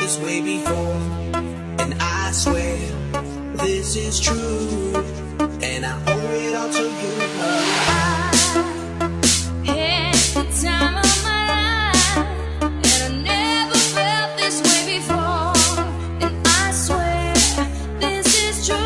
this way before, and I swear this is true, and I owe it all to you. I had the time of my life, and I never felt this way before, and I swear this is true.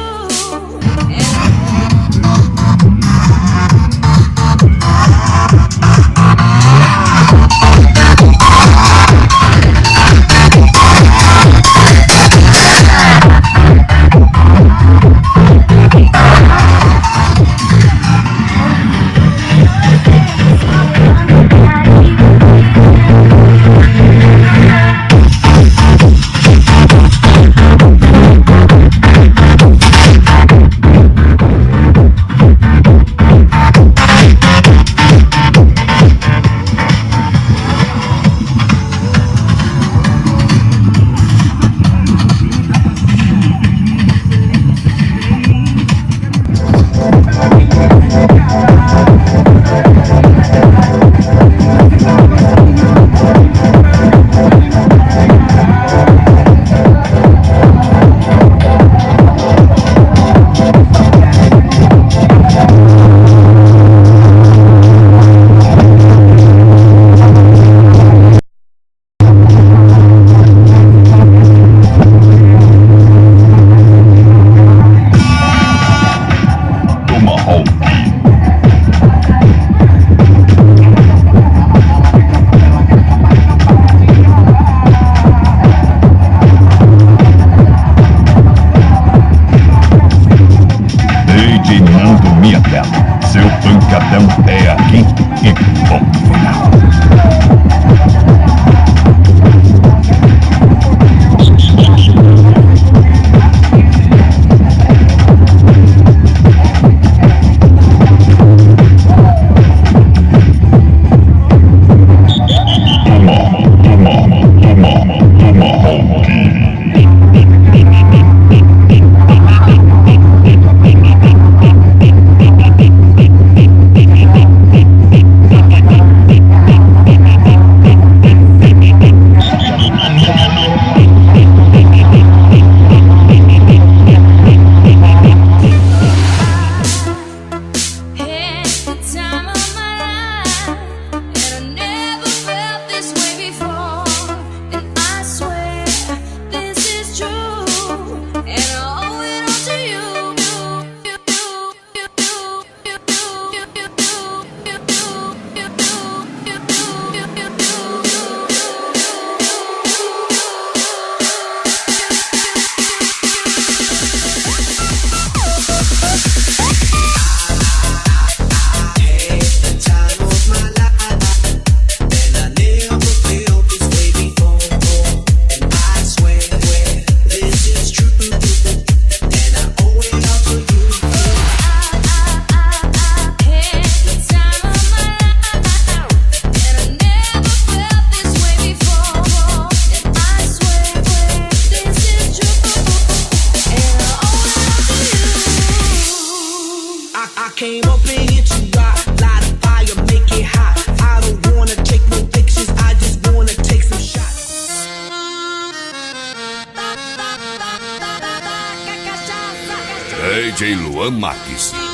Minha tela, seu pancadão é aqui e ponto final. Came up in here to rock, light a fire, make it hot. I don't wanna take no pictures, I just wanna take some shots. DJ Luan Marques.